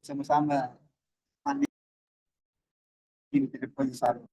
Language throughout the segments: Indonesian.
sama-sama mandi di depan sana.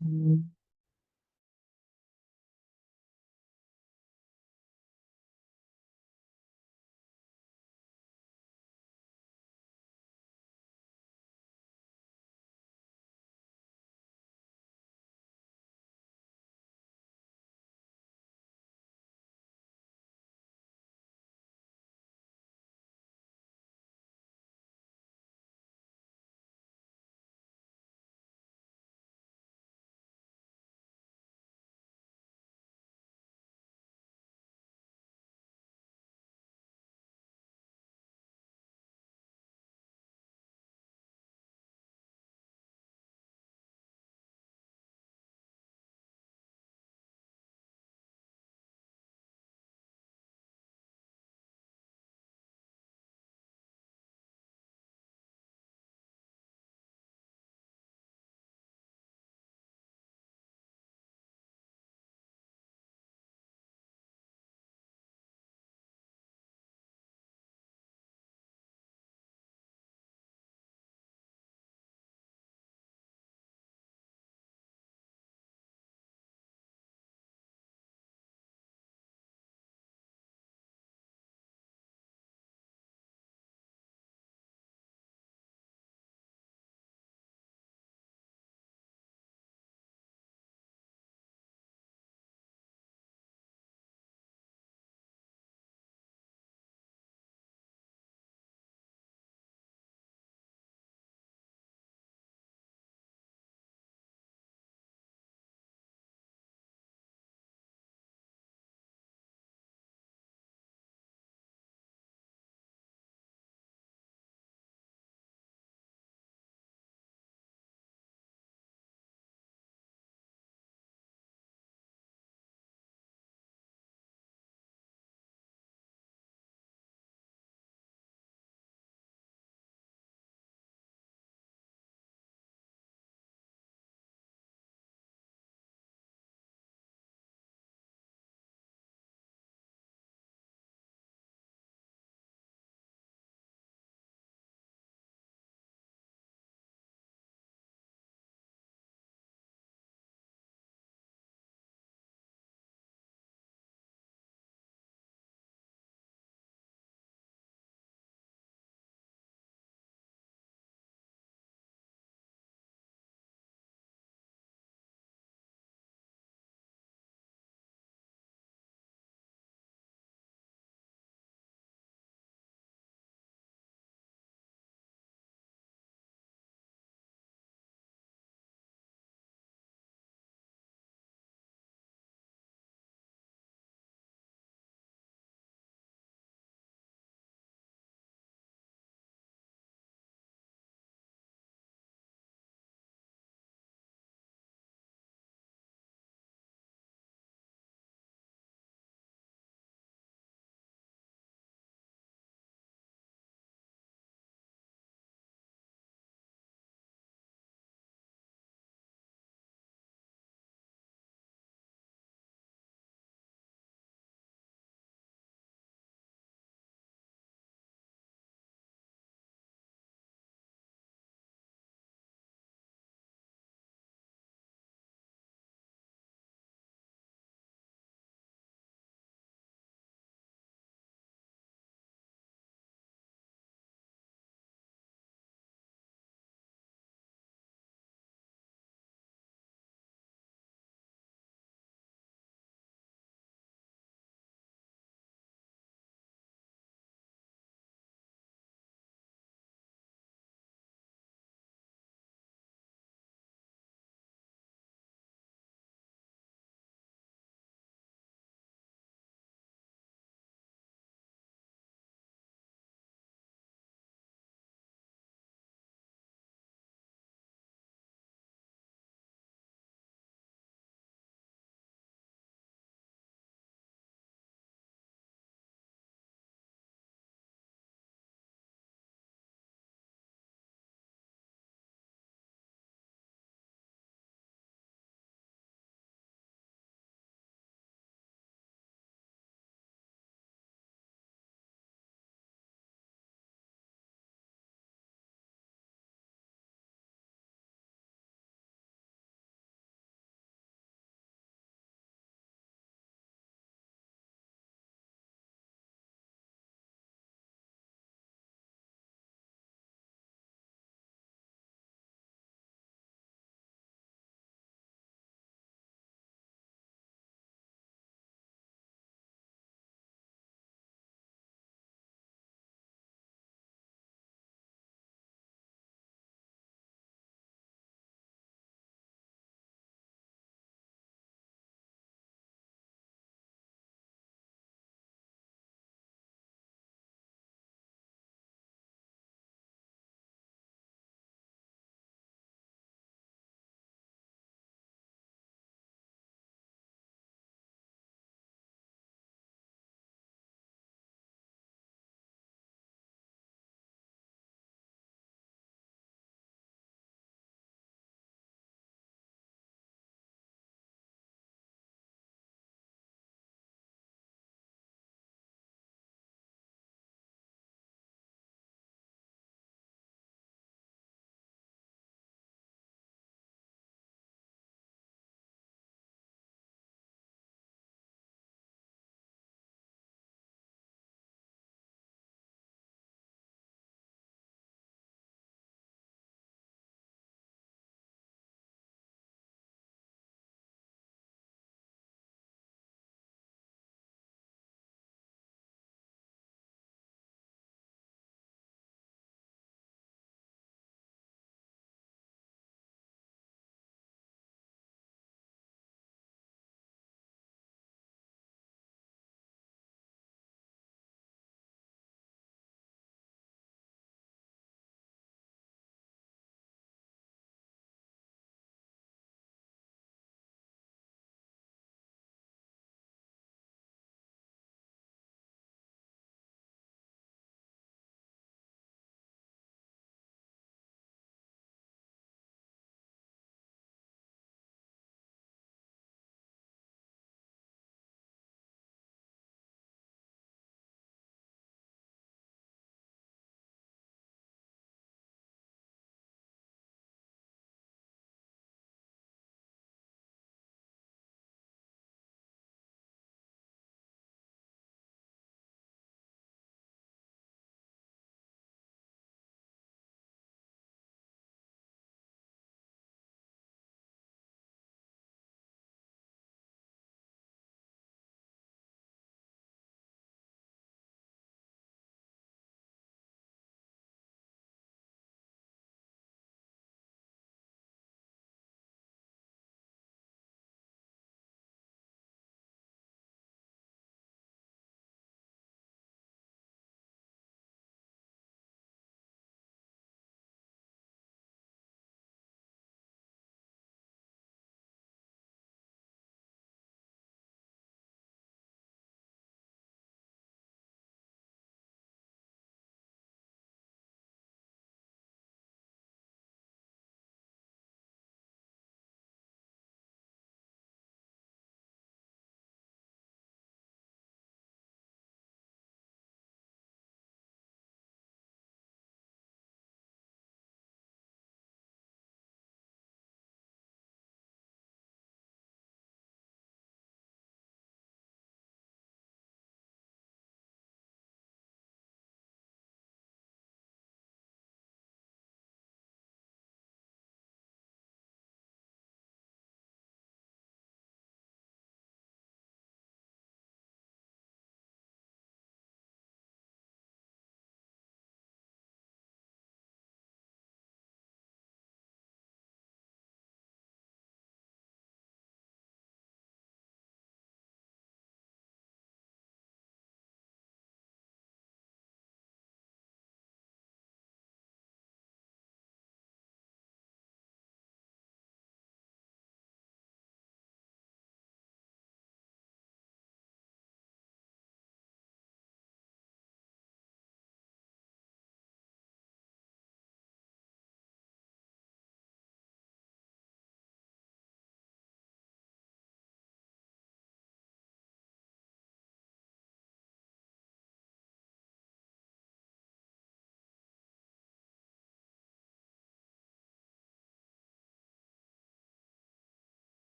Mmm.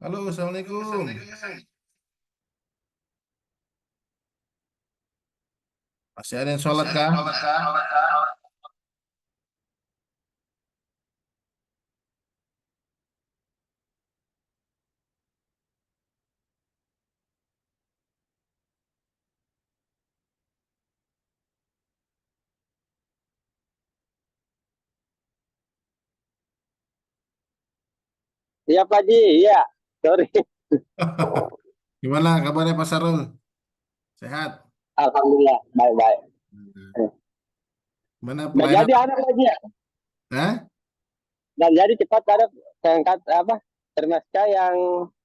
Halo, Assalamualaikum. Masih ada yang sholat kah? Iya Pak Ji, iya. Sorry. Gimana kabarnya Pak Sarul? Sehat? Alhamdulillah, baik-baik. Gimana Udah pelayanan? jadi anak lagi ya? Hah? Dan jadi cepat ada pengangkat apa? Termasuk yang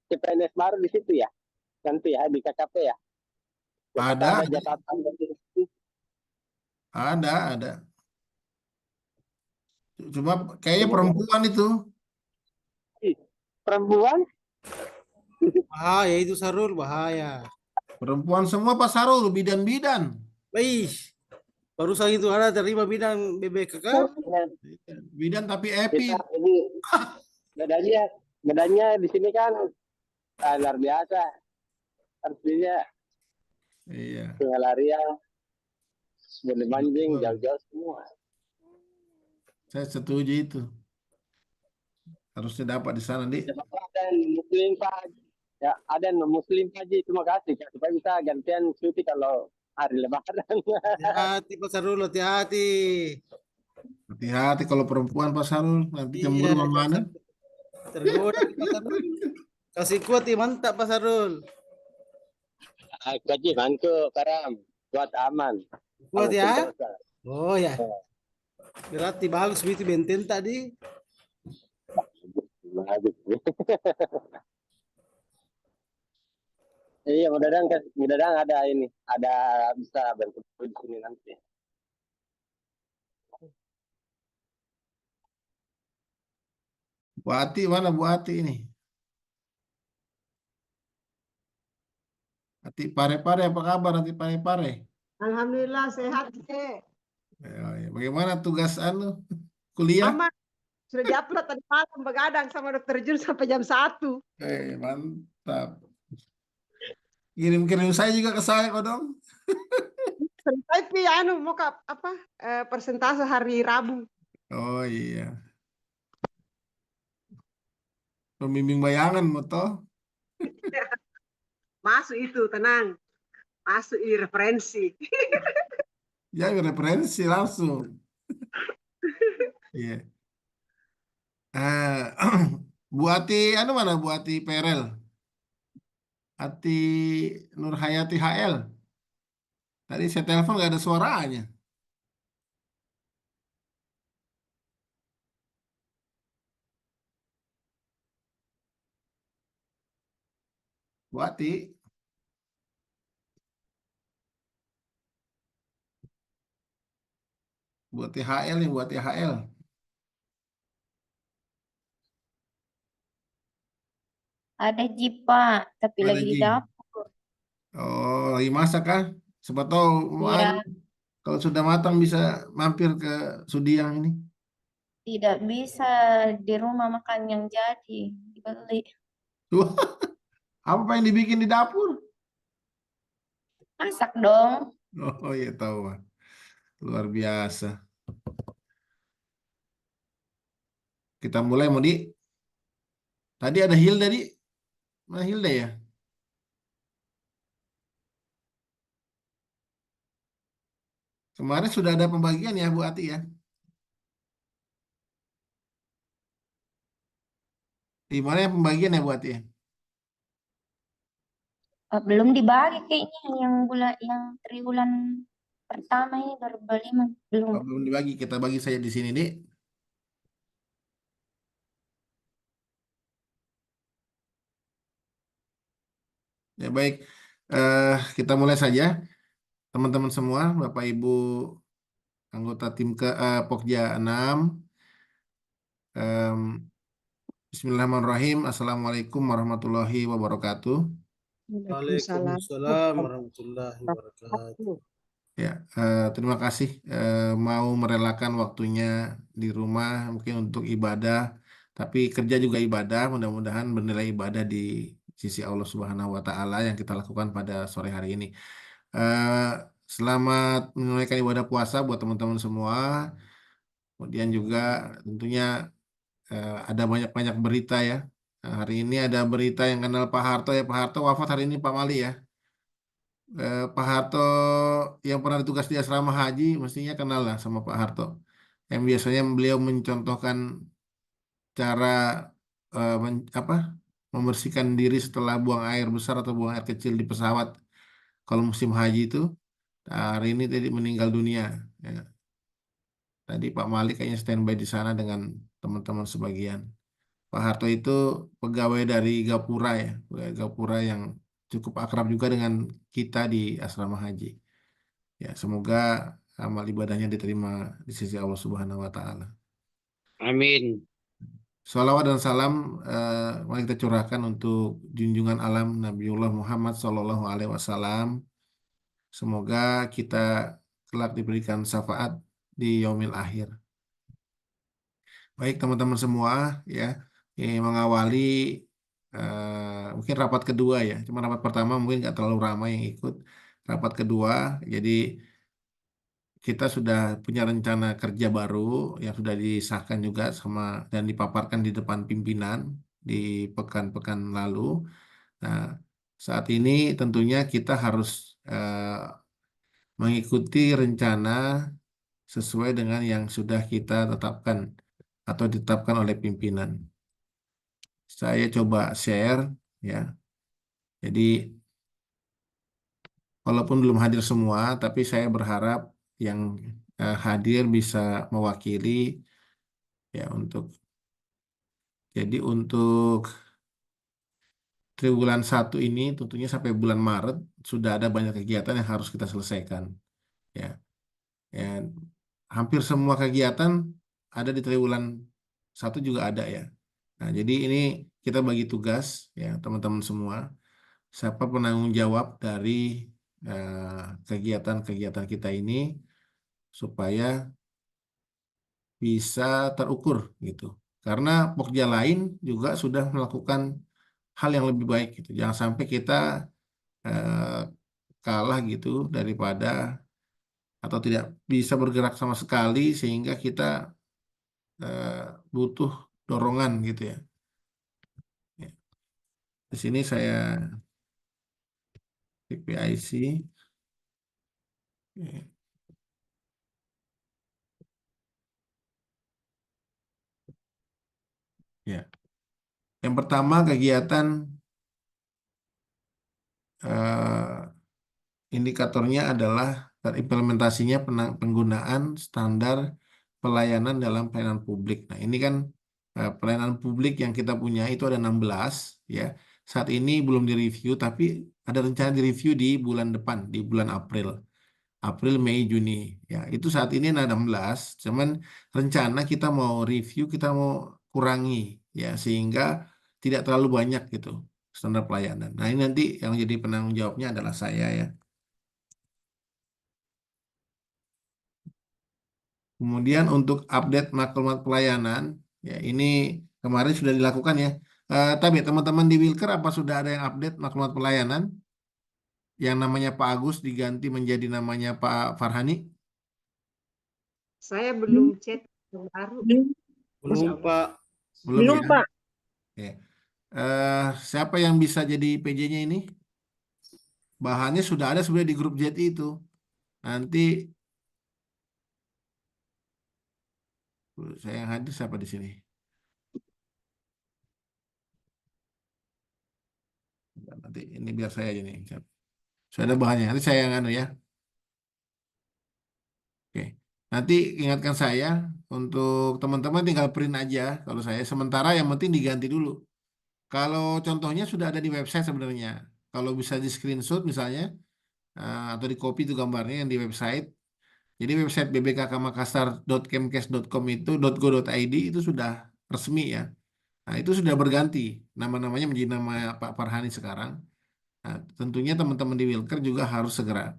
CPNS baru di situ ya? Nanti ya di KKP ya. Cepat Ada, ada jabatan dari situ. ada. Cuma kayaknya perempuan itu. Perempuan? Bahaya itu Sarul, bahaya. Perempuan semua Pak Sarul, bidan-bidan. Wih, barusan itu ada terima bidang BBKK. Bidan tapi epi. Kita ini bedanya bedanya di sini kan luar biasa. Artinya Iya. tinggal larian, boleh mancing, jauh-jauh semua. Saya setuju itu. Harusnya dapat di sana, Dik. Ada yang muslim Pak, ya ada yang muslim Pak Ji, terima kasih Kak, supaya bisa gantian cuti kalau hari lebaran. Hati-hati Pak Sarul, hati-hati. Hati-hati kalau perempuan Pak Sarul, nanti Iya, cemburu mana? tergoda Pak Sarul. Kasih kuat ya, mantap Pak Sarul. Kak Ji, mantu Karam, buat aman. Kuat Kalau ya. sentosa. Oh ya. Berarti bagus itu benten tadi. Bagus. Iya, mudah-mudahan ada ini, ada bisa bantu di sini nanti. Bu Ati mana Bu Ati ini? Ati Pare-Pare apa kabar Ati Pare-Pare? Alhamdulillah sehat deh. Ya. Bagaimana tugas kuliah? Aman. Sudah diupload tadi malam begadang sama Dokter Jun sampai jam 1. Mantap. Kirim-kirim saya juga ke saya kok dong. Tapi mau apa persentase hari Rabu. Oh iya. Pembimbing bayangan moto. Masuk itu, tenang. Masuk ini referensi. Ya referensi langsung. Iya. Bu Ati mana Bu Ati Perel? Ati Nurhayati HL. Tadi saya telepon nggak ada suaranya. Bu Ati. Buat THL nih, buat THL. Ada Pak, tapi Ada lagi di Ji. dapur. Oh, lagi masak kah? Siapa tahu Iya, kalau sudah matang bisa mampir ke Sudiang ini. tidak bisa di rumah makan yang jadi, dibeli. Tuh, apa yang dibikin di dapur? Masak dong. Oh iya tahu, Pak. Luar biasa. Kita mulai, Modi. Tadi ada Hilda, Di. Mana Hilda ya? Kemarin sudah ada pembagian ya, Bu Ati ya? Di mana yang pembagian ya, Bu Ati ya? Belum dibagi kayaknya yang triwulan pertama ini 2025 belum. Oh, belum dibagi, kita bagi saja di sini, Di. Ya baik, kita mulai saja. Teman-teman semua, Bapak Ibu anggota tim Pokja 6. Bismillahirrahmanirrahim. Assalamualaikum warahmatullahi wabarakatuh. Waalaikumsalam warahmatullahi wabarakatuh. Ya, terima kasih mau merelakan waktunya di rumah mungkin untuk ibadah tapi kerja juga ibadah. Mudah-mudahan bernilai ibadah di sisi Allah Subhanahu wa Ta'ala yang kita lakukan pada sore hari ini. Eh, Selamat menunaikan ibadah puasa buat teman-teman semua. Kemudian juga tentunya ada banyak-banyak berita ya. Nah, hari ini ada berita yang kenal Pak Harto ya. Pak Harto wafat hari ini Pak Mali ya. Pak Harto yang pernah ditugas di asrama haji mestinya kenal lah sama Pak Harto. Yang biasanya beliau mencontohkan cara apa membersihkan diri setelah buang air besar atau buang air kecil di pesawat kalau musim haji itu. Nah, hari ini tadi meninggal dunia. Ya. Tadi Pak Malik kayaknya standby di sana dengan teman-teman sebagian. Pak Harto itu pegawai dari Gapura ya, pegawai Gapura yang cukup akrab juga dengan kita di asrama haji. Ya, semoga amal ibadahnya diterima di sisi Allah Subhanahu wa Ta'ala. Amin. Salawat dan salam mari kita curahkan untuk junjungan alam Nabiullah Muhammad Sallallahu Alaihi Wasallam. Semoga kita kelak diberikan syafaat di yaumil akhir. Baik teman-teman semua ya, ini mengawali mungkin rapat kedua ya. Cuma rapat pertama mungkin nggak terlalu ramai yang ikut. Rapat kedua, jadi kita sudah punya rencana kerja baru yang sudah disahkan juga sama dan dipaparkan di depan pimpinan di pekan-pekan lalu. Nah, saat ini tentunya kita harus mengikuti rencana sesuai dengan yang sudah kita tetapkan atau ditetapkan oleh pimpinan. Saya coba share ya. Jadi walaupun belum hadir semua, tapi saya berharap yang hadir bisa mewakili ya untuk triwulan 1 ini tentunya sampai bulan Maret sudah ada banyak kegiatan yang harus kita selesaikan ya. Ya, hampir semua kegiatan ada di triwulan 1 juga ada ya. Nah, jadi ini kita bagi tugas ya teman-teman semua. Siapa penanggung jawab dari kegiatan-kegiatan kita ini supaya bisa terukur gitu. Karena Pokja lain juga sudah melakukan hal yang lebih baik gitu. Jangan sampai kita eh, kalah gitu daripada atau tidak bisa bergerak sama sekali sehingga kita eh, butuh dorongan gitu ya. Ya. Di sini saya PPIC. Ya. Ya. Yang pertama kegiatan indikatornya adalah terimplementasinya penggunaan standar pelayanan dalam pelayanan publik. Nah, ini kan pelayanan publik yang kita punya itu ada 16 ya. Saat ini belum direview tapi ada rencana direview di bulan depan, di bulan April. April, Mei, Juni. Ya, itu saat ini ada 16, cuman rencana kita mau review, kita mau kurangi ya sehingga tidak terlalu banyak gitu standar pelayanan. Nah, ini nanti yang jadi penanggung jawabnya adalah saya ya. Kemudian untuk update maklumat pelayanan, ya ini kemarin sudah dilakukan ya. Tapi teman-teman di Wilker apa sudah ada yang update maklumat pelayanan? Yang namanya Pak Agus diganti menjadi namanya Pak Farhani? Saya belum cek yang baru. Belum, Pak. Belum ya? Pak. Oke. Siapa yang bisa jadi PJ-nya ini? Bahannya sudah ada sebenarnya di grup JT itu. Nanti saya yang hadir siapa di sini? Nanti ini biar saya aja nih. Sudah ada bahannya. Nanti saya yang anu ya. Oke. Nanti ingatkan saya untuk teman-teman tinggal print aja kalau saya. Sementara yang penting diganti dulu. Kalau contohnya sudah ada di website sebenarnya. Kalau bisa di screenshot misalnya atau di copy itu gambarnya yang di website. Jadi website bbkkmakassar.kemkes.com itu .go.id itu sudah resmi ya. Nah, itu sudah berganti. Nama-namanya menjadi nama Pak Farhani sekarang. Nah, tentunya teman-teman di Wilker juga harus segera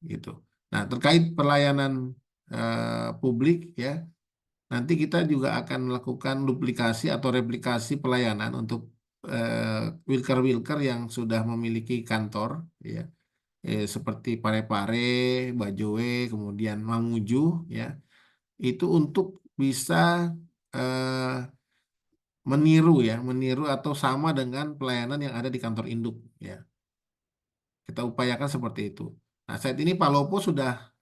gitu. Nah, terkait pelayanan publik ya, nanti kita juga akan melakukan duplikasi atau replikasi pelayanan untuk wilker-wilker yang sudah memiliki kantor, ya, seperti Parepare, Bajoe, kemudian Mamuju, ya, itu untuk bisa eh, meniru atau sama dengan pelayanan yang ada di kantor induk, ya. Kita upayakan seperti itu. Nah, saat ini Palopo sudah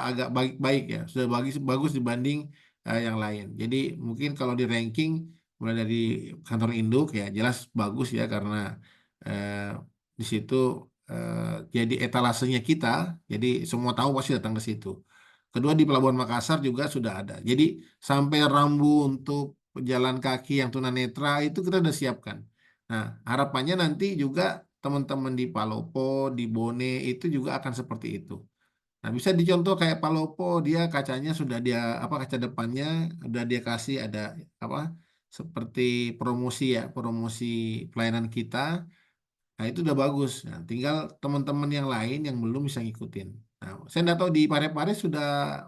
agak baik-baik, ya, sudah bagus bagus dibanding yang lain. Jadi mungkin kalau di ranking mulai dari kantor induk, ya jelas bagus, ya, karena eh, di situ jadi etalasenya kita, jadi semua tahu pasti datang ke situ. Kedua, di Pelabuhan Makassar juga sudah ada. Jadi sampai rambu untuk pejalan kaki yang tunanetra itu kita sudah siapkan. Nah, harapannya nanti juga teman-teman di Palopo, di Bone itu juga akan seperti itu. Nah, bisa dicontoh kayak Palopo, dia kacanya sudah dia kaca depannya udah dia kasih ada apa seperti promosi, ya, promosi pelayanan kita. Nah, itu udah bagus. Nah, tinggal teman-teman yang lain yang belum bisa ngikutin. Nah, saya nggak tahu di Parepare sudah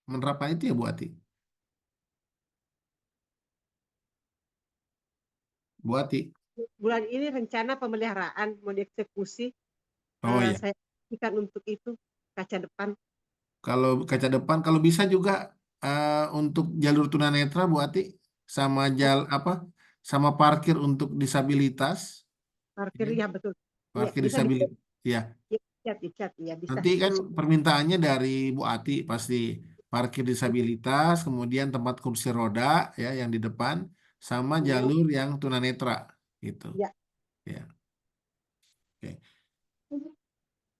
menerapkan itu, ya, Bu Ati. Bu Ati. Bulan ini rencana pemeliharaan mau dieksekusi. Oh, ya. Saya ikan untuk itu kaca depan. Kalau kaca depan, kalau bisa juga untuk jalur tunanetra, Bu Ati, sama sama parkir untuk disabilitas, Parkir, ya. ya betul. Ya, Parkir bisa disabilitas, ya. dicat, ya bisa. Nanti kan permintaannya dari Bu Ati pasti parkir disabilitas, kemudian tempat kursi roda, ya, yang di depan, sama jalur yang tunanetra, gitu. Ya. Ya. Oke.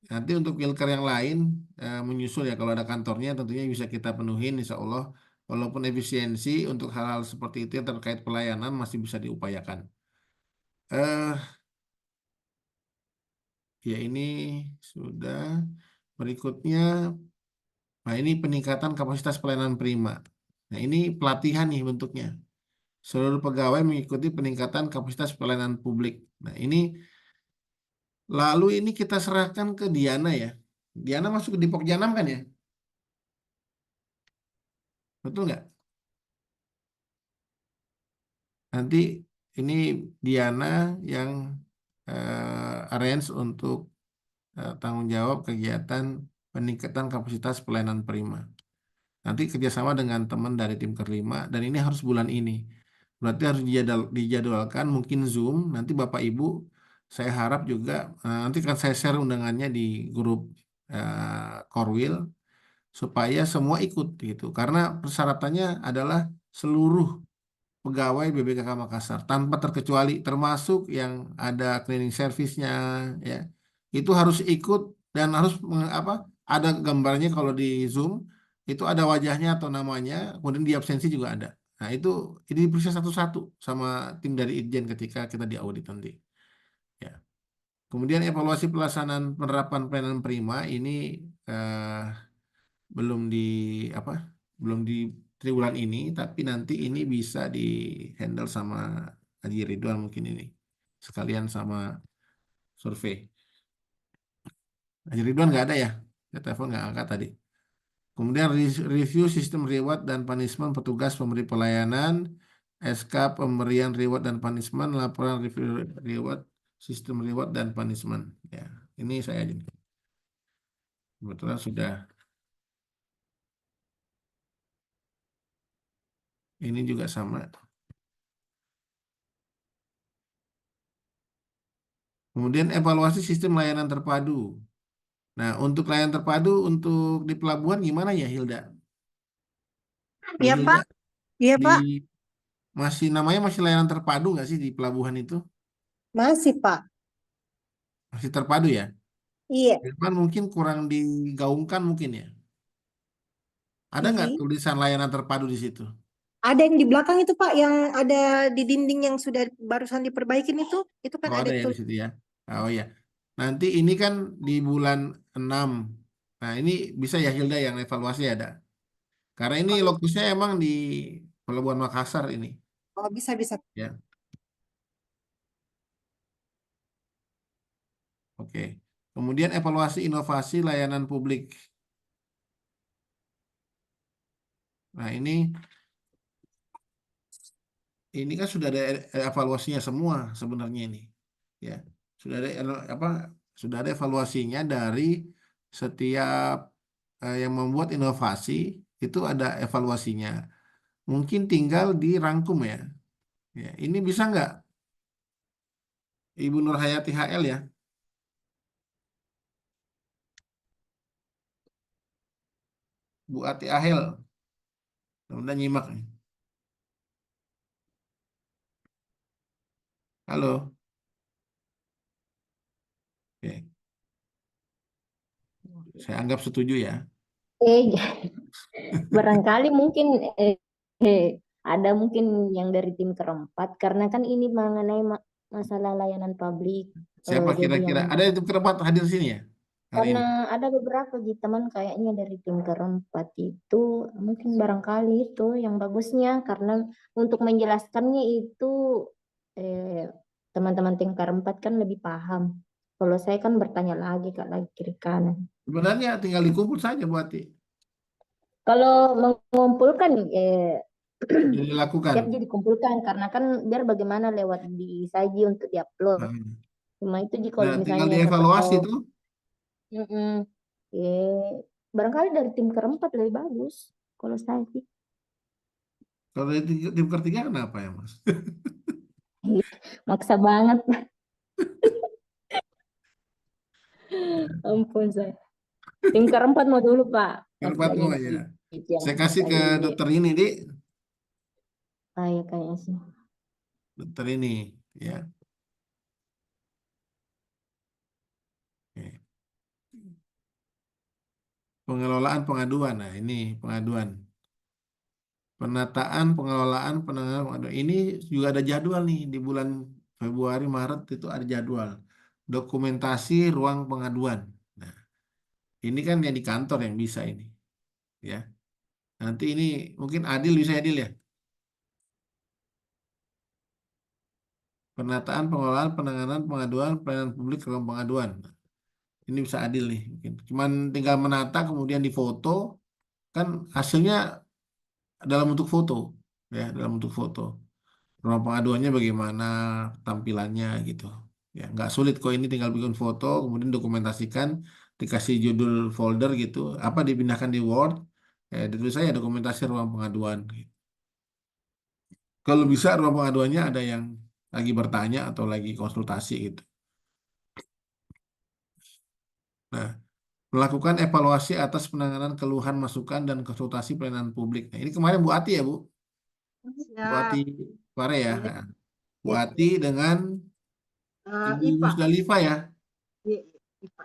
Nanti untuk wilker yang lain menyusul, ya, kalau ada kantornya tentunya bisa kita penuhin insya Allah. Walaupun efisiensi untuk hal-hal seperti itu yang terkait pelayanan masih bisa diupayakan. Eh, Ya, ini sudah. Berikutnya, nah, ini peningkatan kapasitas pelayanan prima. Nah, ini pelatihan nih bentuknya. Seluruh pegawai mengikuti peningkatan kapasitas pelayanan publik. Nah, ini lalu ini kita serahkan ke Diana, ya. Diana masuk ke Depok Janam kan, ya? Betul nggak? Nanti ini Diana yang arrange untuk tanggung jawab kegiatan peningkatan kapasitas pelayanan prima. Nanti kerjasama dengan teman dari tim Kerlima, dan ini harus bulan ini. Berarti harus dijadwalkan mungkin Zoom. Nanti Bapak Ibu, saya harap juga nanti akan saya share undangannya di grup Korwil supaya semua ikut gitu. Karena persyaratannya adalah seluruh pegawai BPKK Makassar tanpa terkecuali, termasuk yang ada cleaning service-nya, ya, itu harus ikut dan harus ada gambarnya kalau di Zoom itu ada wajahnya atau namanya, kemudian di absensi juga ada. Nah, itu ini diperiksa satu-satu sama tim dari Itjen ketika kita diaudit nanti, ya. Kemudian evaluasi pelaksanaan penerapan pelayanan prima ini eh, belum di apa belum di triwulan ini, tapi nanti ini bisa di handle sama Haji Ridwan mungkin ini sekalian sama survei. Haji Ridwan nggak ada, ya, saya telepon nggak angkat tadi. Kemudian review sistem reward dan punishment petugas pemberi pelayanan, SK pemberian reward dan punishment, laporan review reward, sistem reward dan punishment, ya. Ini saya kebetulan sudah. Ini juga sama. Kemudian evaluasi sistem layanan terpadu. Nah, untuk layanan terpadu untuk di pelabuhan gimana, ya, Hilda? Iya, Hilda, Pak. Iya, di Pak. namanya masih layanan terpadu nggak sih di pelabuhan itu? Masih, Pak. Masih terpadu, ya? Iya. Cuman mungkin kurang digaungkan mungkin, ya. Ada nggak Iya. tulisan layanan terpadu di situ? Ada yang di belakang itu, Pak, yang ada di dinding yang sudah barusan diperbaikin itu kan Oh, ada ada ya di tuh. situ, ya. Oh, ya. Nanti ini kan di bulan 6. Nah, ini bisa, ya, Hilda, yang evaluasi ada. Karena ini lokusnya emang di Pelabuhan Makassar ini, Oh, bisa bisa. ya. Oke. Kemudian evaluasi inovasi layanan publik. Nah, ini kan sudah ada evaluasinya semua sebenarnya ini. Ya. Sudah ada apa? Sudah ada evaluasinya dari setiap yang membuat inovasi itu ada evaluasinya. Mungkin tinggal dirangkum ya. Ya, ini bisa nggak Ibu Nurhayati HL ya? Bu Ati Ahel, udah nyimak nih. Halo. Oke. Saya anggap setuju ya. Eh, barangkali mungkin ada mungkin yang dari tim keempat karena kan ini mengenai masalah layanan publik. Siapa Jadi kira-kira? yang Ada itu keempat hadir sini ya hari ini? karena ada beberapa teman kayaknya dari tim keempat itu mungkin barangkali itu yang bagusnya karena untuk menjelaskannya itu eh, teman-teman tim keempat kan lebih paham. Kalau saya kan bertanya lagi kak lagi kiri kanan. Sebenarnya tinggal dikumpul saja Bu Ati. Kalau mengumpulkan Jadi dilakukan. siap jadi dikumpulkan karena kan biar bagaimana lewat disaji untuk diupload. Nah, Cuma itu kalau tinggal misalnya siapa dievaluasi tahu, tuh. mm-mm, barangkali dari tim keempat lebih bagus. Kalau saya sih, Kalau dari tim ketiga kenapa ya Mas? maksa banget. Ampun saya. Tim keempat mau dulu Pak. Pas Keempat lagi mau nanti ya. itu yang Saya kasih ke lagi dokter ini, Di. kayaknya sih. Dokter ini, ya. Oke. Pengelolaan pengaduan. Nah, ini pengaduan. Penataan, pengelolaan, penanganan pengaduan. Ini juga ada jadwal nih di bulan Februari, Maret itu ada jadwal. Dokumentasi ruang pengaduan. Nah, ini kan yang di kantor yang bisa ini, ya. Nanti ini mungkin Adil bisa Adil ya. Penataan, pengelolaan, penanganan pengaduan, pelayanan publik ruang pengaduan. Ini bisa Adil nih mungkin. Cuman tinggal menata kemudian difoto kan hasilnya dalam bentuk foto, ya, dalam bentuk foto. Ruang pengaduannya bagaimana tampilannya gitu. Ya, nggak sulit kok ini tinggal bikin foto, kemudian dokumentasikan, dikasih judul folder gitu, apa dipindahkan di Word, ditulis saya dokumentasi ruang pengaduan. Kalau bisa ruang pengaduannya ada yang lagi bertanya atau lagi konsultasi gitu. Nah, melakukan evaluasi atas penanganan keluhan masukan dan konsultasi pelayanan publik. Nah, ini kemarin Bu Ati ya Bu, Bu Ati Siap. Pare ya. Boleh. Nah, Bu Ya. Ati dengan Ibu IPA. Musdalifah ya. Iya, IPA.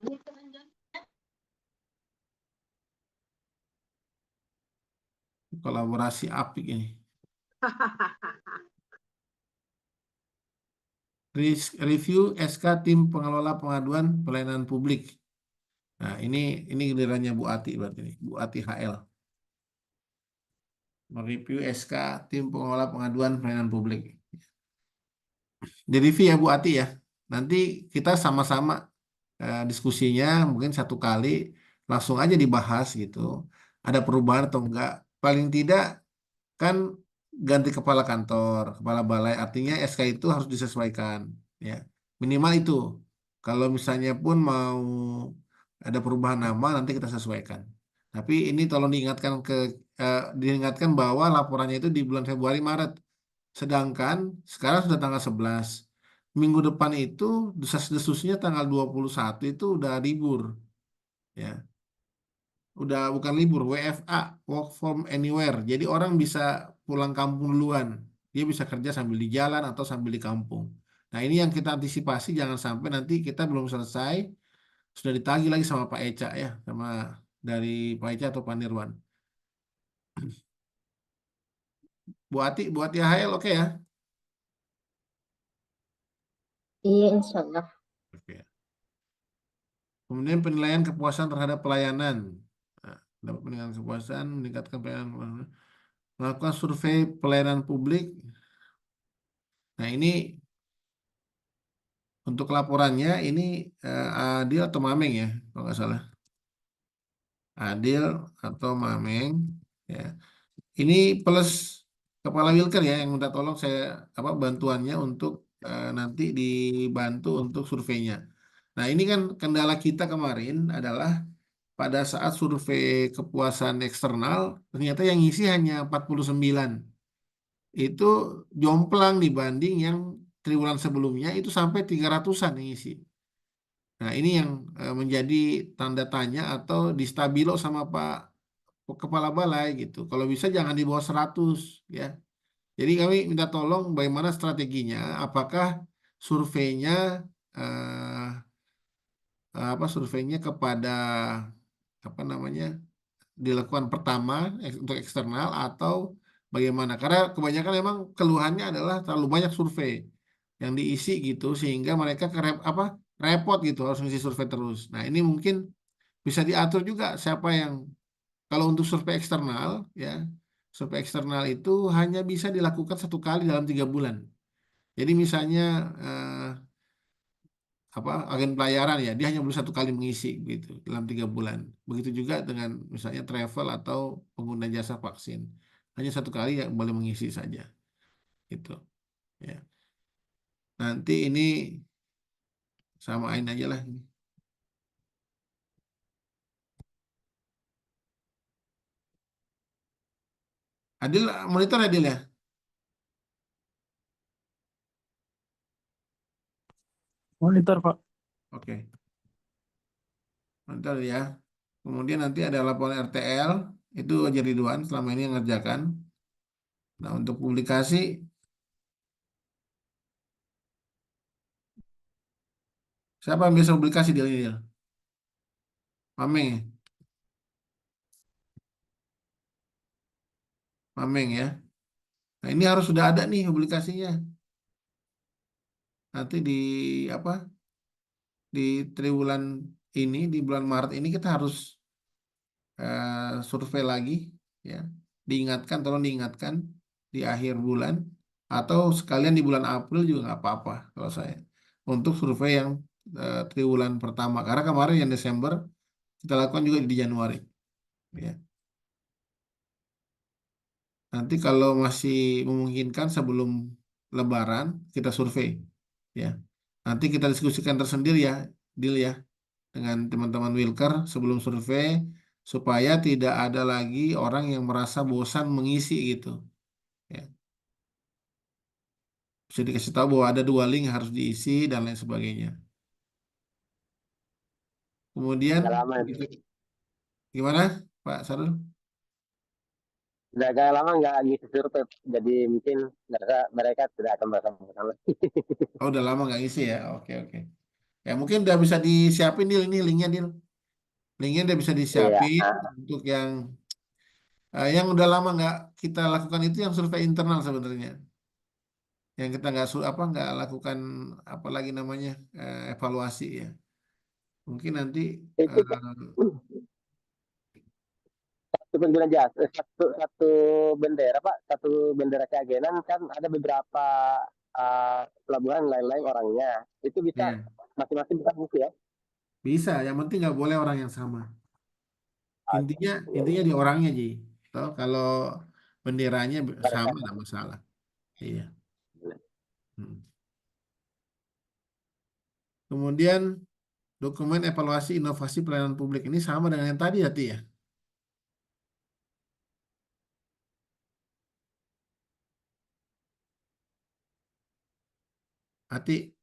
Ini kan Kolaborasi apik ini. Review SK Tim Pengelola Pengaduan Pelayanan Publik. Nah, ini gilirannya Bu Ati berarti ini, Bu Ati HL. Mereview SK Tim Pengelola Pengaduan Pelayanan Publik. Di review ya Bu Ati ya. Nanti kita sama-sama diskusinya mungkin satu kali langsung aja dibahas gitu. Ada perubahan atau enggak? Paling tidak kan ganti kepala kantor, kepala balai, artinya SK itu harus disesuaikan, ya. Minimal itu. Kalau misalnya pun mau ada perubahan nama, nanti kita sesuaikan. Tapi ini tolong diingatkan bahwa laporannya itu di bulan Februari Maret. Sedangkan sekarang sudah tanggal 11. Minggu depan itu desas-desusnya tanggal 21 itu udah libur, ya. Udah bukan libur, WFA, work from anywhere. Jadi orang bisa pulang kampung duluan. Dia bisa kerja sambil di jalan atau sambil di kampung. Nah, ini yang kita antisipasi jangan sampai nanti kita belum selesai sudah ditagih lagi sama Pak Eca ya, sama dari Pak Eca atau Pak Nirwan. Bu Ati HL oke ya? Iya insya Allah. Oke. Kemudian penilaian kepuasan terhadap pelayanan. Nah, dapat penilaian kepuasan, meningkatkan pelayanan, melakukan survei pelayanan publik. Nah, ini untuk laporannya ini Adil atau Mameng ya, kalau nggak salah. Adil atau Mameng, ya. Ini plus Kepala Wilker ya yang minta tolong saya bantuannya untuk nanti dibantu untuk surveinya. Nah, ini kan kendala kita kemarin adalah pada saat survei kepuasan eksternal ternyata yang ngisi hanya 49. Itu jomplang dibanding yang triwulan sebelumnya itu sampai 300-an yang ngisi. Nah, ini yang menjadi tanda tanya atau distabilo sama Pak Kepala Balai gitu. Kalau bisa jangan di bawah 100 ya. Jadi kami minta tolong bagaimana strateginya, apakah surveinya eh, surveinya kepada apa namanya dilakukan pertama untuk eksternal atau bagaimana? Karena kebanyakan memang keluhannya adalah terlalu banyak survei yang diisi gitu sehingga mereka repot gitu harus ngisi survei terus. Nah, ini mungkin bisa diatur juga siapa yang kalau untuk survei eksternal ya, survei eksternal itu hanya bisa dilakukan 1 kali dalam 3 bulan. Jadi misalnya agen pelayaran ya, dia hanya boleh 1 kali mengisi gitu dalam 3 bulan. Begitu juga dengan misalnya travel atau pengguna jasa vaksin, hanya 1 kali yang boleh mengisi saja, gitu ya. Nanti ini samain aja lah. Adil monitor Adil ya. Monitor, Pak. Oke, monitor ya. Kemudian nanti ada laporan RTL, itu Haji Ridwan selama ini yang ngerjakan. Nah, untuk publikasi, siapa yang biasa publikasi di ini? Mameng ya? Mameng ya. Nah, ini harus sudah ada nih publikasinya. Nanti di apa? Di triwulan ini, di bulan Maret ini kita harus survei lagi ya. Diingatkan, tolong diingatkan di akhir bulan atau sekalian di bulan April juga nggak apa-apa kalau saya. Untuk survei yang triwulan pertama. Karena kemarin yang Desember kita lakukan juga di Januari. Ya. Nanti kalau masih memungkinkan sebelum Lebaran kita survei, ya. Nanti kita diskusikan tersendiri ya, deal ya, dengan teman-teman Wilker sebelum survei supaya tidak ada lagi orang yang merasa bosan mengisi gitu. Ya. Bisa dikasih tahu bahwa ada 2 link yang harus diisi dan lain sebagainya. Kemudian Udah lama, gimana Pak Sarul? udah agak lama nggak ngisi survei, jadi mungkin mereka tidak akan bersama-sama. Oh, udah lama nggak isi ya? Oke, oke. Ya mungkin udah bisa disiapin deal ini linknya deal. Linknya udah bisa Iya, disiapin untuk yang udah lama nggak kita lakukan itu yang survei internal sebenarnya. Yang kita nggak lakukan apa lagi namanya evaluasi ya. Mungkin nanti itu satu pengguna jasa, satu bendera Pak, satu bendera keagenan kan ada beberapa pelabuhan lain-lain orangnya. Itu bisa ya masing-masing bisa ngisi ya. bisa. Yang penting nggak boleh orang yang sama. Intinya Iya, intinya di orangnya Ji. Toh kalau benderanya mereka. sama nggak masalah. Iya. Hmm. Kemudian dokumen evaluasi inovasi pelayanan publik ini sama dengan yang tadi ya. Ati,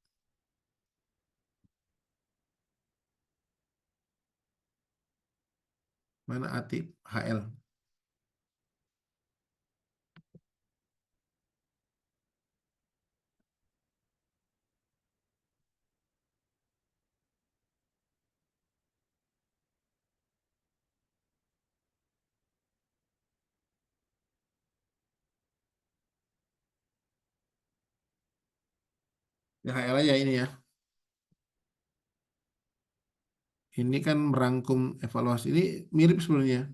mana Ati HL? Ya HL aja ini ya. Ini kan merangkum evaluasi. Ini mirip sebenarnya.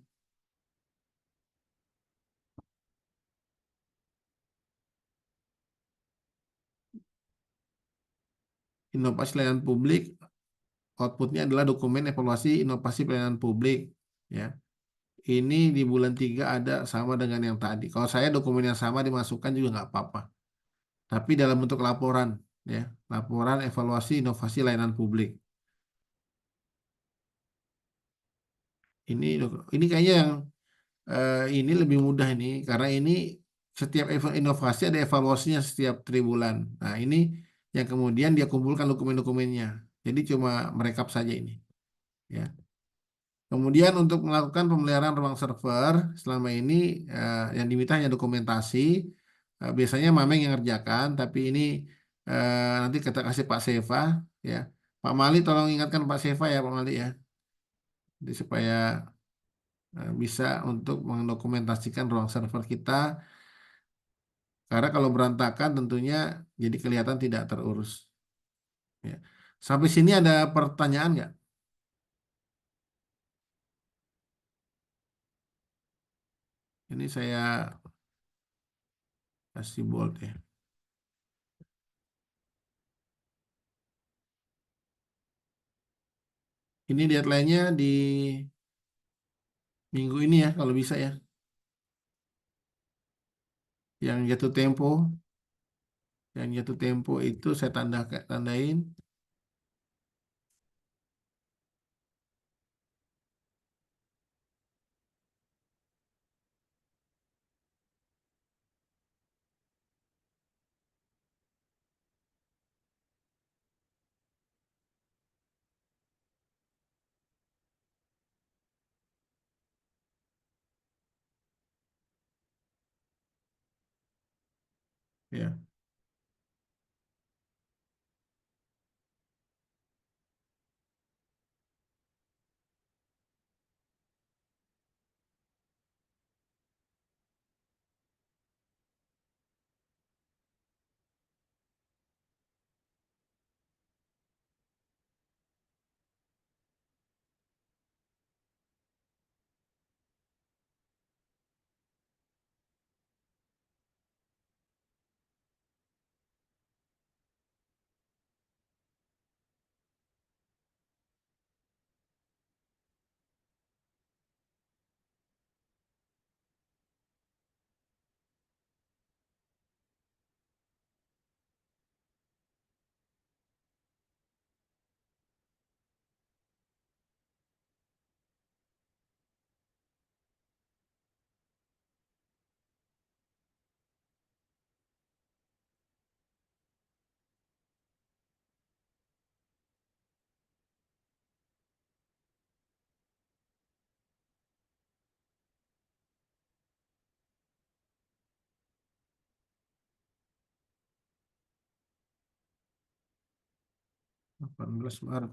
Inovasi pelayanan publik, outputnya adalah dokumen evaluasi inovasi pelayanan publik. ya. Ini di bulan 3 ada sama dengan yang tadi. Kalau saya dokumen yang sama dimasukkan juga nggak apa-apa. Tapi dalam bentuk laporan, ya, laporan evaluasi inovasi layanan publik. Ini kayaknya yang ini lebih mudah ini karena ini setiap inovasi ada evaluasinya setiap triwulan. Nah, ini yang kemudian dia kumpulkan dokumen-dokumennya. Jadi cuma merekap saja ini, ya. Kemudian untuk melakukan pemeliharaan ruang server selama ini yang diminta hanya dokumentasi. Biasanya Mameng yang ngerjakan, tapi ini nanti kita kasih Pak Seva, ya. Pak Mali tolong ingatkan Pak Seva ya Pak Mali ya, jadi supaya bisa untuk mendokumentasikan ruang server kita. Karena kalau berantakan tentunya jadi kelihatan tidak terurus. Ya. Sampai sini ada pertanyaan nggak? Ini saya kasih bold ya. Ini deadline-nya di minggu ini ya kalau bisa ya. Yang jatuh tempo itu saya tandain. Ya. Maret 18 Maret.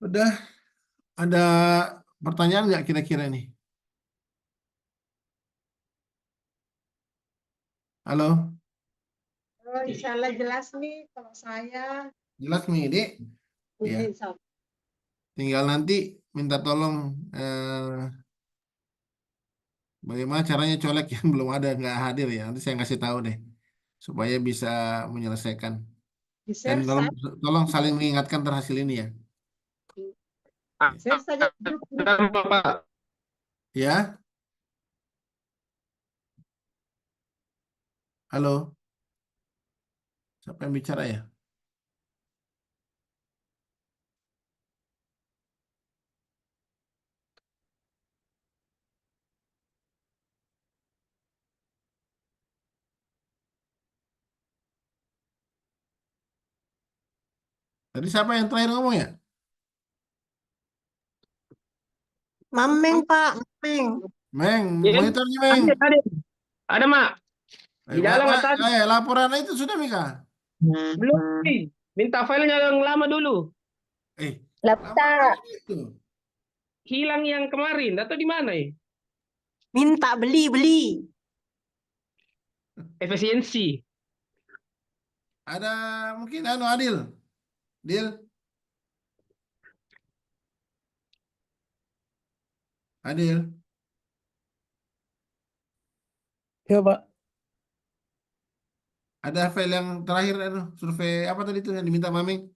Udah ada pertanyaan nggak kira-kira nih? Halo, Oh, insya Allah jelas nih kalau saya. jelas nih, Dek? Ya, Insya Allah. tinggal nanti minta tolong bagaimana caranya colek yang belum ada nggak hadir ya. Nanti saya ngasih tahu deh supaya bisa menyelesaikan. Dan Di-share tolong, saja. tolong saling mengingatkan terhasil ini ya. Share saja grup. Pak. Ya, halo, siapa yang bicara ya? Tadi siapa yang terakhir ngomong ya? Mameng Pak, Mameng. Meng, Iya, monitornya Meng. ada Mak. Di dalam atas. Laporan itu sudah Mika. Belum nih. Minta filenya yang lama dulu. Eh, Lapta, laporan itu. Hilang yang kemarin atau di mana ya? Minta beli. Efisiensi. Ada mungkin Adil. Dil, Adil. Ya Pak. Ada file yang terakhir survei apa tadi itu yang diminta Maming?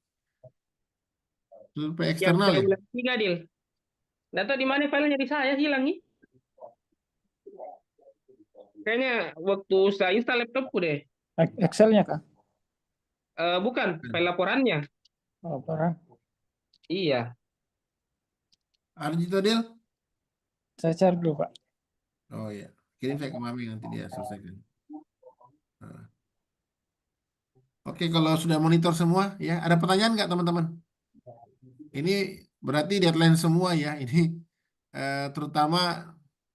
Survei Yang eksternal ya? triwulan 3, Dil. Nggak tahu di mana filenya di saya hilang nih. Kayaknya waktu saya install laptopku deh. Excelnya kah? Bukan, file laporannya. Oh, parah. Iya. Arjito Dil? Saya cari dulu Pak. Oh iya, kirim saya ke Maming nanti dia selesaikan. Nah. Oke, kalau sudah monitor semua ya, ada pertanyaan nggak teman-teman? Ini berarti deadline semua ya. Ini terutama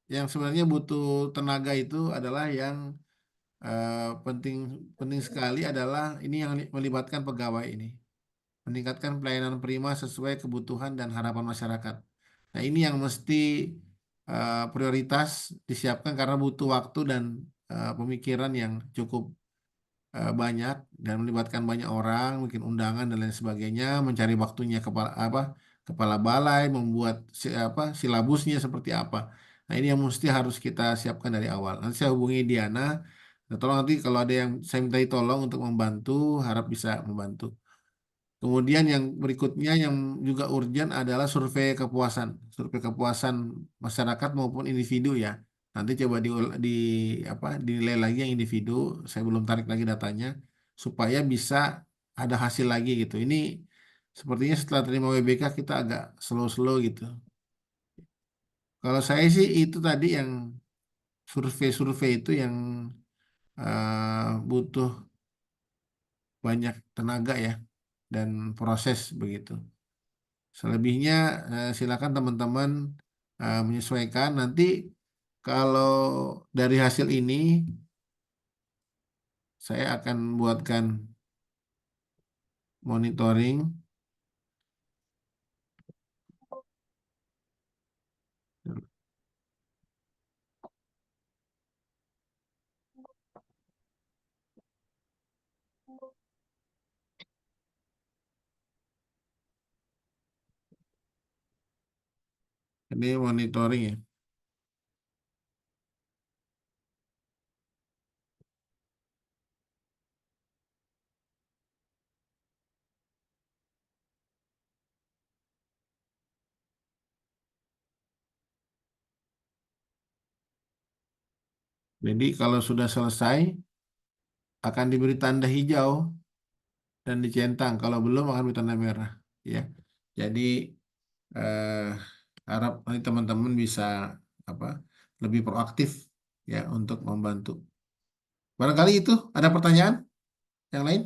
yang sebenarnya butuh tenaga itu adalah yang penting penting sekali adalah ini yang melibatkan pegawai ini. Meningkatkan pelayanan prima sesuai kebutuhan dan harapan masyarakat. Nah, ini yang mesti prioritas disiapkan karena butuh waktu dan pemikiran yang cukup banyak dan melibatkan banyak orang, mungkin undangan dan lain sebagainya, mencari waktunya kepala balai, membuat silabusnya seperti apa. Nah, ini yang mesti harus kita siapkan dari awal. Nanti saya hubungi Diana. Nah, tolong nanti kalau ada yang saya minta tolong untuk membantu, harap bisa membantu. Kemudian yang berikutnya yang juga urgent adalah survei kepuasan masyarakat maupun individu ya. Nanti coba dinilai lagi yang individu, saya belum tarik lagi datanya supaya bisa ada hasil lagi gitu. Ini sepertinya setelah terima WBK kita agak slow-slow gitu. Kalau saya sih itu tadi yang survei-survei itu yang butuh banyak tenaga ya dan proses begitu. Selebihnya silakan teman-teman menyesuaikan. Nanti kalau dari hasil ini saya akan buatkan monitoring. Ini monitoring ya. Jadi kalau sudah selesai akan diberi tanda hijau dan dicentang. Kalau belum akan diberi tanda merah. Ya. Jadi eh, harap nanti teman-teman bisa apa lebih proaktif ya untuk membantu. Barangkali itu ada pertanyaan yang lain?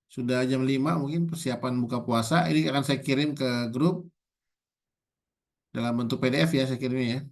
Sudah jam 5 mungkin persiapan buka puasa. Ini akan saya kirim ke grup dalam bentuk PDF ya saya kirimnya ya.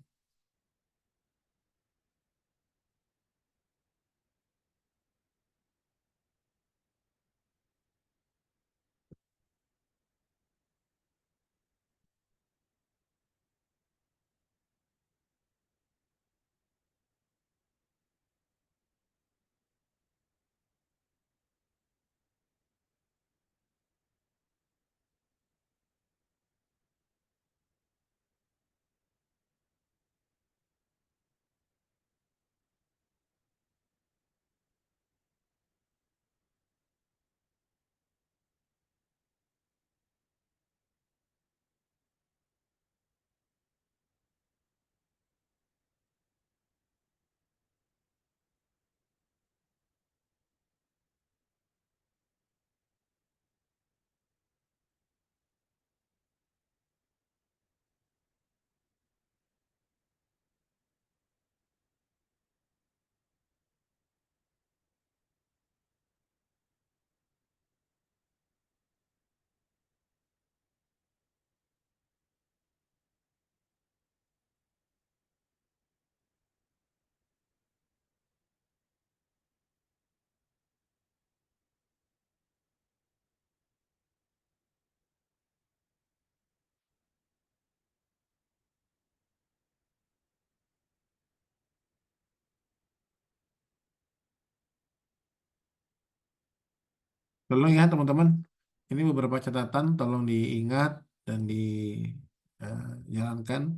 Tolong ya teman-teman, ini beberapa catatan tolong diingat dan dijalankan.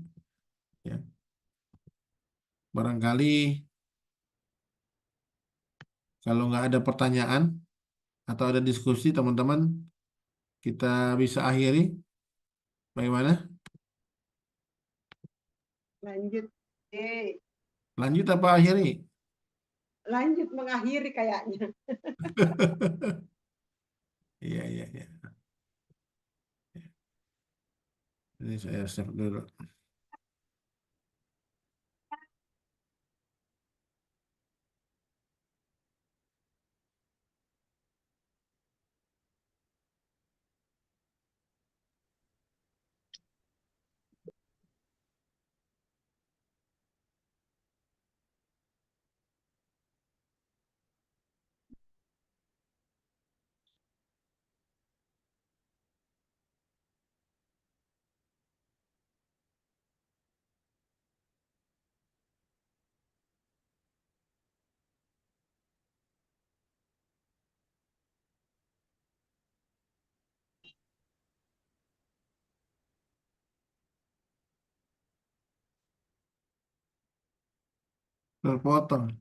Ya. Barangkali kalau nggak ada pertanyaan atau ada diskusi teman-teman, kita bisa akhiri. Bagaimana? Lanjut. Lanjut apa akhiri? Lanjut mengakhiri kayaknya. Iya, iya, iya. Ini saya save dulu. Terpotong.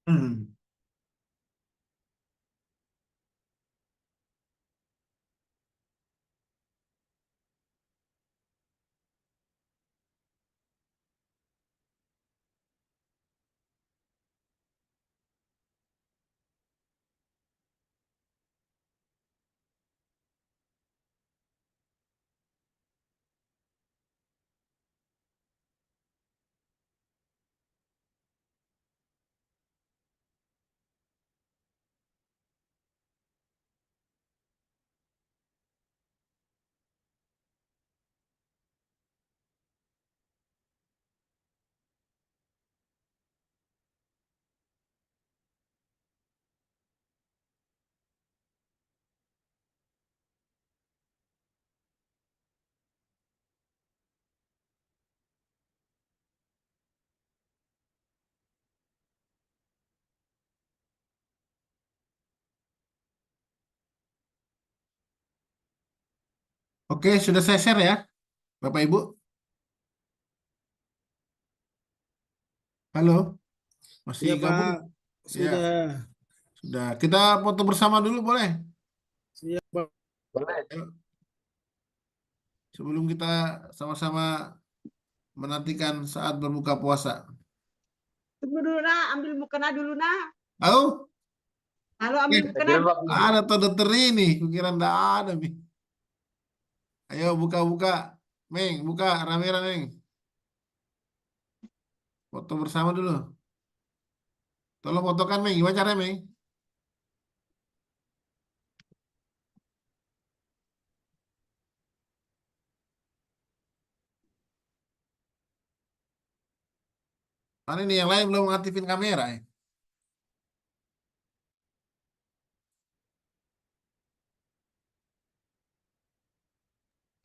Hmm. Oke, sudah saya share ya, Bapak Ibu. Halo, masih Iya gabung? Pak, Ya, sudah. sudah. Kita foto bersama dulu boleh? Siap Pak. Boleh. Yuk, sebelum kita sama-sama menantikan saat berbuka puasa. Tunggu dulu nah, ambil mukena dulu nah. Tahu? Halo, ambil mukena Jilbab dulu. nih. Ada tuh dokter ini, kukira nggak ada, Mi. Ayo buka-buka, Meng, buka rame-rame, Meng. Foto bersama dulu. Tolong fotokan, Meng. Gimana caranya, Meng? Mana nih yang lain belum ngaktifin kamera ya?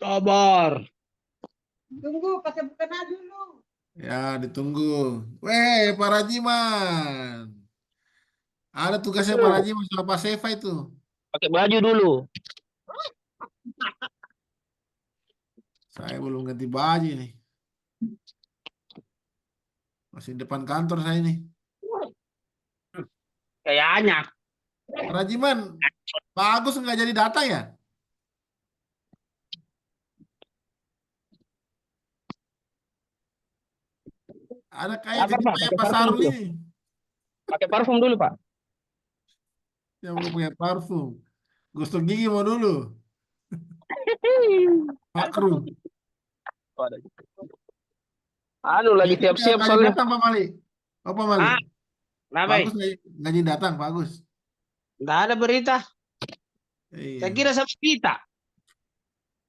Sabar. Tunggu, pakai mukena dulu. Ya, ditunggu. Weh, Pak Rajiman. Ada tugasnya Pak Rajiman sama Pak Seva itu. Pakai baju dulu. Saya belum ganti baju nih. Masih depan kantor saya nih. Kayaknya. Pak Rajiman, Pak Agus nggak jadi datang ya? Ada kayak Sabar, Pak. kayak Pakai Pak parfum Sarul dulu. ini. Pakai parfum dulu, Pak. Yang belum punya parfum. Gosok gigi mau dulu. Makru. Anu lagi siap-siap Nggak jadi soalnya. datang Pak Mali. Oh, Pak Mali. Ah, kenapa? Pak Agus nggak jadi datang, Pak Agus. Nggak ada berita. Iya. Saya kira sama kita.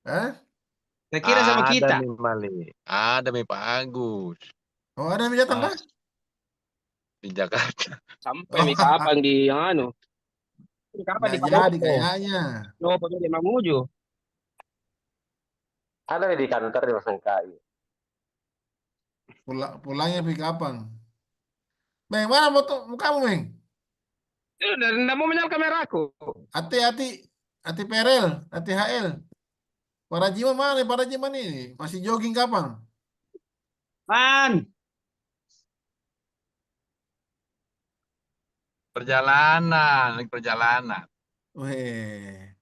Eh? Saya kira sama kita. Ada nih Mali. Ada nih Pak Agus Oh, ada yang datang, Pak? di Jakarta. Sampai nih kapan di yang anu? Kapan di Nggak jadi Palopo? kayaknya. No, pergi di Mamuju. Ada di kantor di Masangkai. Pulangnya pergi kapan? Meng, mana foto mukamu, Meng? Nggak mau menyalakan kameraku. Hati-hati. Hati PRL, hati HL. Para Jiman mana? Para Jiman ini masih jogging kapan? Man, Perjalanan. Weh.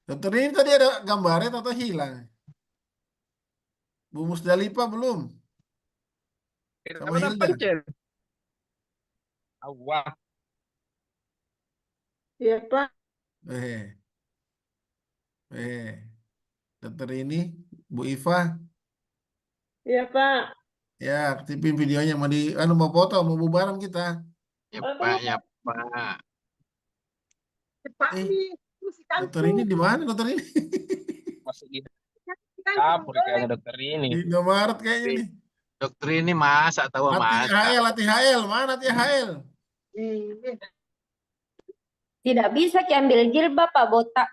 Dokter ini tadi ada gambarnya atau hilang? Bu Musdalifah belum? Sama kalau Hilda. pencet. Awah. Iya, Pak. Dokter ini Bu Iva. Iya, Pak. Ya, aktifin videonya mau mau foto, mau bubaran kita. Ya Pak, ya Pak. Cepat Eh, nih. Musik Dokter ini di mana dokter ini? Masuk di dapur kayaknya dokter ini. Di Indomaret kayaknya nih. Dokter ini masak tahu masak. Hati HL, mana hati HL? Tidak bisa ambil jilbab Pak,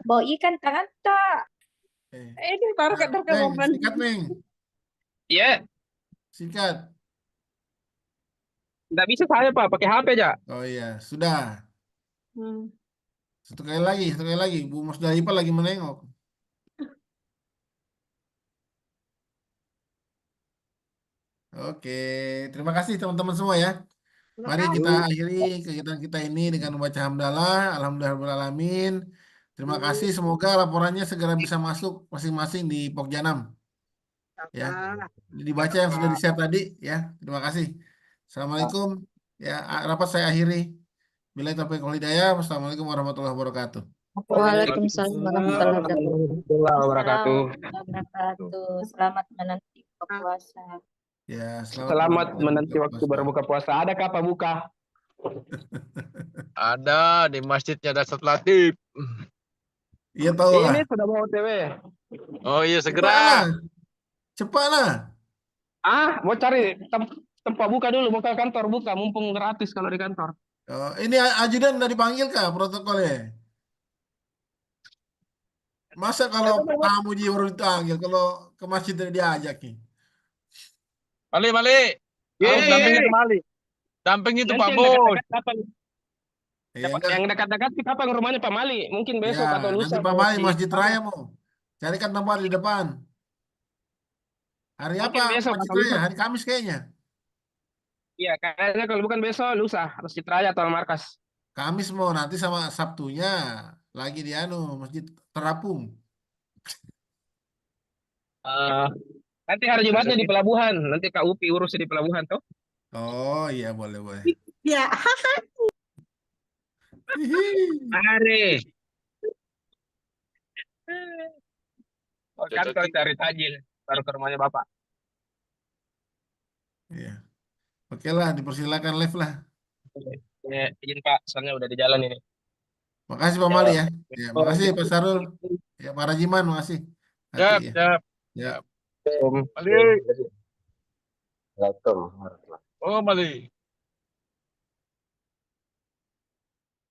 bawa ikan tangan tak. Ini baru Meng, sikat, Meng. Iya, Sikat. nggak bisa saya Pak, pakai HP aja. Oh iya, sudah. Satu kali lagi. Bu Musdalifah lagi menengok. Oke, terima kasih teman-teman semua ya. Mari kita akhiri kegiatan kita ini dengan membaca hamdalah, alhamdulillahirobbilalamin. Terima kasih, semoga laporannya segera bisa masuk masing-masing di Pokjanam. Ya, dibaca yang sudah di-share tadi ya. Terima kasih. Assalamualaikum. Ya, rapat saya akhiri. Billahi taufiq wal hidayah. Wassalamualaikum warahmatullahi wabarakatuh. Waalaikumsalam Warahmatullahi wabarakatuh. Selamat menanti puasa. Ya, Selamat menanti waktu berbuka puasa. Adakah Pak buka? Ada di masjidnya Dasar Latif. Iya tahu lah. Ini sudah mau OTW. Oh iya segera. Cepatlah. Mau cari tempat buka dulu, mau ke kantor buka, mumpung gratis kalau di kantor. Oh, ini ajudan udah dipanggil kah protokolnya? Masa kalau tamu baru dipanggil, kalau ke masjid tidak diajak nih? Mali. Harus dampingin ke Mali. Damping itu Pak Bos. Yang dekat-dekat kapan rumahnya Pak Mali? Mungkin besok atau lusa. Nanti Pak Mali Masjid Raya mau. Carikan tempat di depan. Hari Mungkin apa, besok Pak atau Citraya? lusa. Hari Kamis kayaknya. Iya, kayaknya kalau bukan besok, lusa. Masjid Raya atau Markas. Kamis mau nanti sama Sabtunya lagi di Masjid Terapung. Eh, nanti hari Jumatnya di pelabuhan. Nanti Kak Upi urus di pelabuhan, toh. Oh iya, boleh boleh. Ya, Mari. Oh, kantor cari tajil. Baru ke rumahnya Bapak. Iya. Oke lah, dipersilakan live lah. Ya, izin Pak, soalnya udah di jalan ini. Makasih Pak Ya. Mali ya. Ya, makasih Pak Sarul. Ya, Pak Rajiman, makasih. Hati Siap, ya. siap. Ya. Mali. Assalamualaikum. Oh, Mali.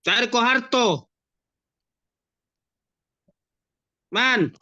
Cari Koharto. Man.